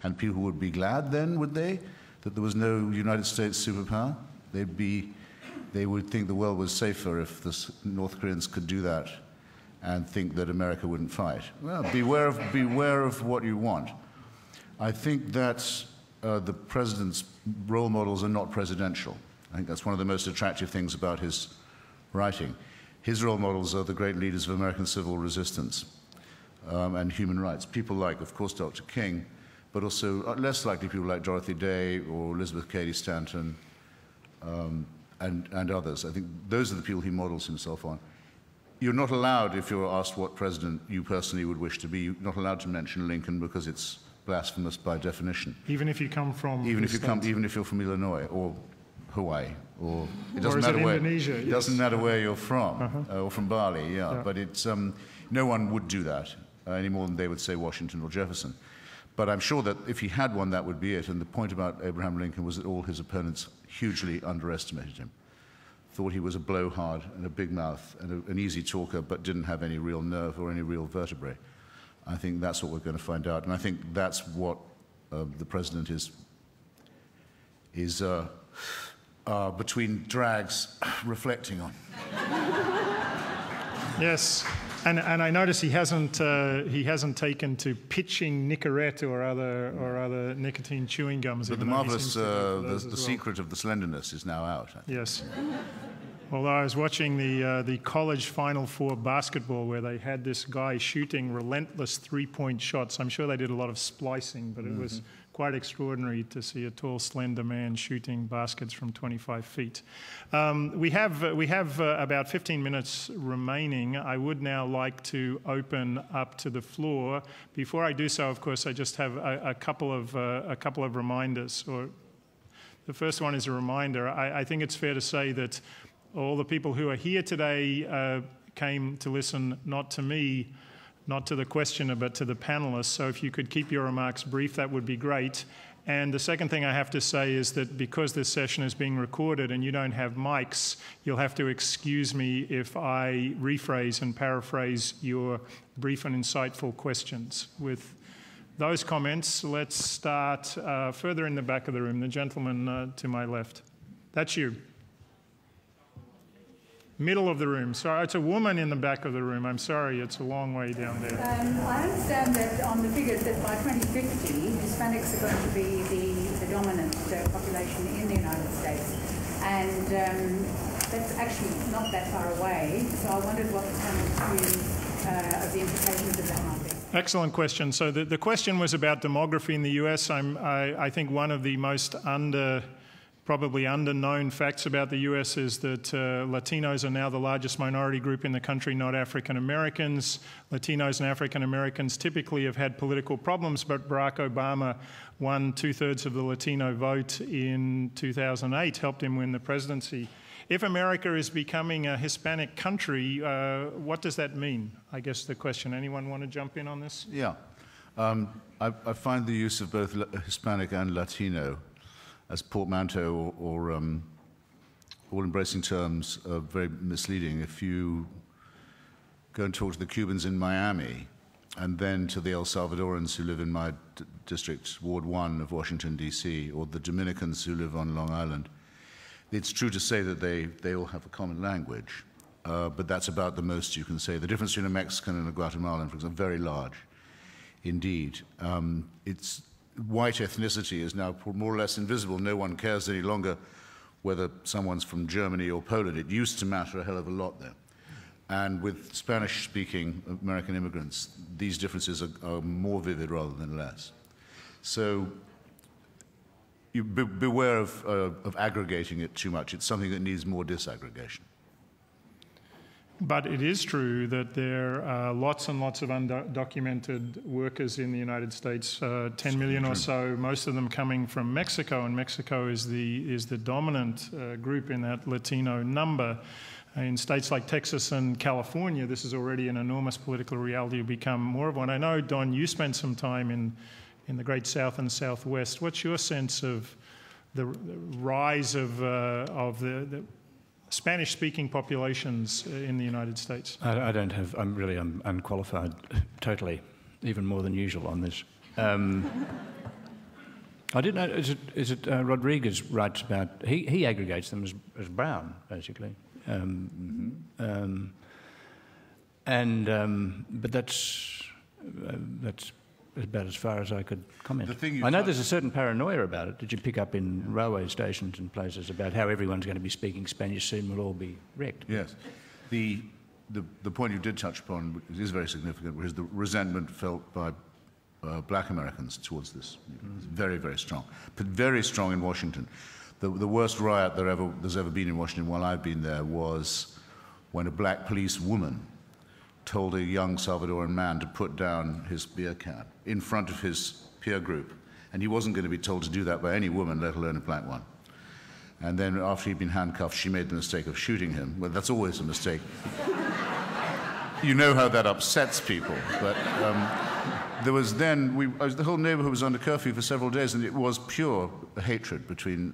And people would be glad then, would they, that there was no United States superpower? They would think the world was safer if the North Koreans could do that and think that America wouldn't fight. Well, beware of what you want. I think that the president's role models are not presidential. I think that's one of the most attractive things about his writing. His role models are the great leaders of American civil resistance and human rights. People like, of course, Dr. King, but also less likely people like Dorothy Day or Elizabeth Cady Stanton and others. I think those are the people he models himself on. You're not allowed, if you're asked what president you personally would wish to be, you're not allowed to mention Lincoln because it's blasphemous by definition. Even if you come from even if you're from Illinois or Hawaii, or it doesn't matter where. Indonesia, it doesn't matter where you're from, or from Bali. Yeah. But it's no one would do that any more than they would say Washington or Jefferson. But I'm sure that if he had one, that would be it. And the point about Abraham Lincoln was that all his opponents hugely underestimated him, thought he was a blowhard and a big mouth and an easy talker, but didn't have any real nerve or any real vertebrae. I think that's what we're going to find out, and I think that's what the president is between drags reflecting on. Yes, and I notice he hasn't taken to pitching Nicorette or other nicotine chewing gums. But the marvelous the secret of the slenderness is now out. Yes. Although I was watching the college Final Four basketball where they had this guy shooting relentless three-point shots. I'm sure they did a lot of splicing, but it was quite extraordinary to see a tall, slender man shooting baskets from 25 feet. We have about 15 minutes remaining. I would now like to open up to the floor. Before I do so, of course, I just have a couple of reminders. The first one is a reminder. I think it's fair to say that all the people who are here today came to listen not to me, not to the questioner, but to the panelists. So if you could keep your remarks brief, that would be great. And the second thing I have to say is that because this session is being recorded and you don't have mics, you'll have to excuse me if I rephrase and paraphrase your brief and insightful questions. With those comments, let's start further in the back of the room, the gentleman to my left. That's you. Middle of the room. Sorry, it's a woman in the back of the room. I'm sorry, it's a long way down there. I understand that on the figures that by 2050, Hispanics are going to be the dominant population in the United States. And that's actually not that far away. So I wondered what the panel's view of the implications of that might be. Excellent question. So the question was about demography in the US. I think one of the most probably under-known facts about the US is that Latinos are now the largest minority group in the country, not African Americans. Latinos and African Americans typically have had political problems, but Barack Obama won 2/3 of the Latino vote in 2008, helped him win the presidency. If America is becoming a Hispanic country, what does that mean? I guess the question. Anyone want to jump in on this? Yeah. I find the use of both Hispanic and Latino as portmanteau or all-embracing terms are very misleading. If you go and talk to the Cubans in Miami and then to the El Salvadorans who live in my district, Ward 1 of Washington, D.C., or the Dominicans who live on Long Island, it's true to say that they all have a common language, but that's about the most you can say. The difference between a Mexican and a Guatemalan, for example, is very large indeed. White ethnicity is now more or less invisible. No one cares any longer whether someone's from Germany or Poland. It used to matter a hell of a lot there. And with Spanish-speaking American immigrants, these differences are more vivid rather than less. So you beware of aggregating it too much. It's something that needs more disaggregation. But it is true that there are lots and lots of undocumented workers in the United States, 10 million or so, most of them coming from Mexico, and Mexico is the dominant group in that Latino number. In states like Texas and California, this is already an enormous political reality to become more of one. I know, Don, you spent some time in the Great South and Southwest. What's your sense of the rise of the Spanish-speaking populations in the United States? I don't have. I'm really unqualified, totally, even more than usual on this. I didn't know. Is it Rodriguez writes about? He aggregates them as brown, basically. But that's about as far as I could comment. I know there's a certain paranoia about it. Did you pick up in railway stations and places about how everyone's going to be speaking Spanish soon? We'll all be wrecked. Yes. The point you did touch upon, which is very significant, was the resentment felt by black Americans towards this. It's very, very strong, but very strong in Washington. The worst riot there's ever been in Washington while I've been there was when a black police woman told a young Salvadoran man to put down his beer can in front of his peer group. And he wasn't going to be told to do that by any woman, let alone a black one. And then after he'd been handcuffed, she made the mistake of shooting him. Well, that's always a mistake. You know how that upsets people. But there was then, the whole neighborhood was under curfew for several days, and it was pure hatred between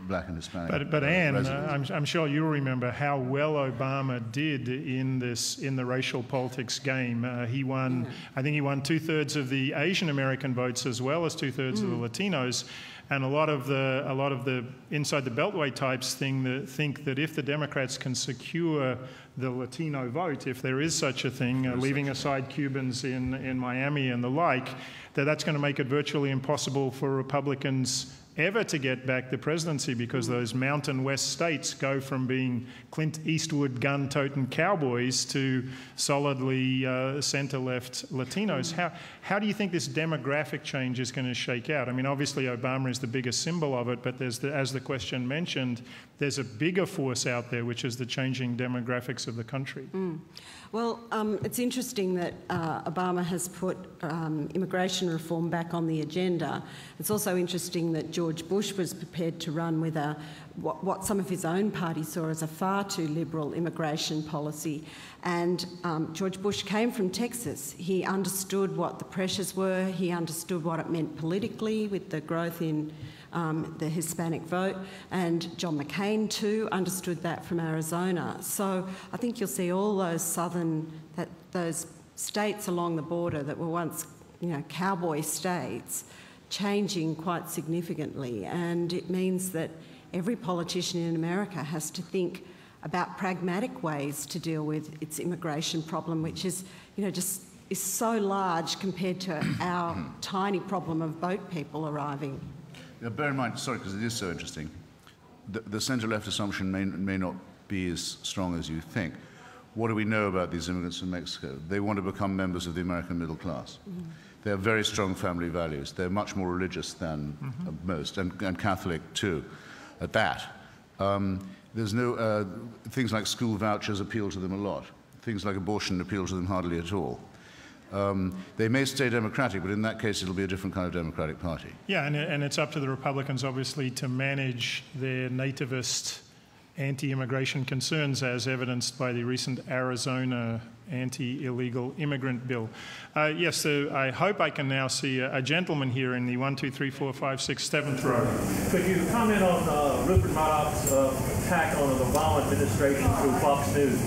black and Hispanic But Anne, residents. I'm sure you'll remember how well Obama did in the racial politics game. He won, I think he won 2/3 of the Asian American votes as well as 2/3 of the Latinos. And a lot of the inside the Beltway types think that if the Democrats can secure the Latino vote, if there is such a thing, leaving aside Cubans in Miami and the like, that's going to make it virtually impossible for Republicans ever to get back the presidency, because those Mountain West states go from being Clint Eastwood gun-toting cowboys to solidly centre-left Latinos. How do you think this demographic change is going to shake out? I mean, obviously Obama is the biggest symbol of it, but there's as the question mentioned, there's a bigger force out there, which is the changing demographics of the country. Well, it's interesting that Obama has put immigration reform back on the agenda. It's also interesting that George Bush was prepared to run with what some of his own party saw as a far too liberal immigration policy. And George Bush came from Texas. He understood what the pressures were. He understood what it meant politically with the growth in the Hispanic vote, and John McCain too understood that from Arizona. So I think you'll see all those those states along the border that were once, cowboy states, changing quite significantly. And it means that every politician in America has to think about pragmatic ways to deal with its immigration problem, which is, just is so large compared to our tiny problem of boat people arriving. Yeah, bear in mind, sorry, because it is so interesting, the centre-left assumption may not be as strong as you think. What do we know about these immigrants from Mexico? They want to become members of the American middle class. They have very strong family values. They're much more religious than most, and Catholic too, at that. There's no, things like school vouchers appeal to them a lot. Things like abortion appeal to them hardly at all. They may stay Democratic, but in that case it'll be a different kind of Democratic Party. Yeah, and it's up to the Republicans, obviously, to manage their nativist anti-immigration concerns, as evidenced by the recent Arizona anti-illegal immigrant bill. Yes, I hope I can now see a gentleman here in the 1, 2, 3, 4, 5, 6, 7th row. Could you comment on Rupert Murdoch's attack on the Obama administration through Fox News?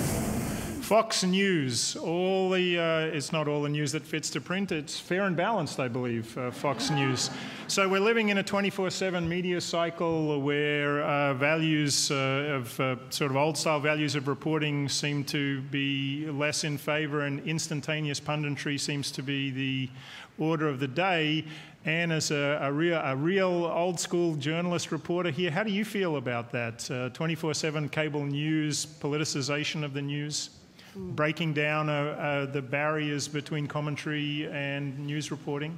Fox News, it's not all the news that fits to print. It's fair and balanced, I believe, Fox News. So we're living in a 24/7 media cycle where values of sort of old-style values of reporting seem to be less in favour, and instantaneous punditry seems to be the order of the day. Anne, as a real old-school journalist reporter here, how do you feel about that? 24/7 cable news, politicisation of the news? Breaking down the barriers between commentary and news reporting?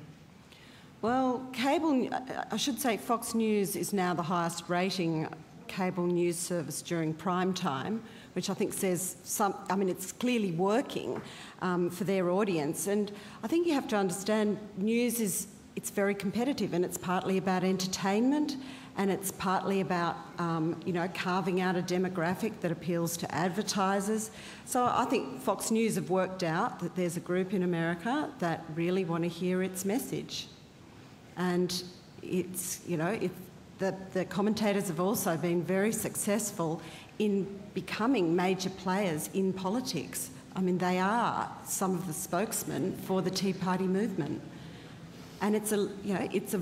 Well, I should say Fox News is now the highest rating cable news service during prime time, which I think says it's clearly working for their audience. And I think you have to understand news it's very competitive, and it's partly about entertainment, and it's partly about, carving out a demographic that appeals to advertisers. So I think Fox News have worked out that there's a group in America that really want to hear its message. And the commentators have also been very successful in becoming major players in politics. I mean, they are some of the spokesmen for the Tea Party movement. And it's a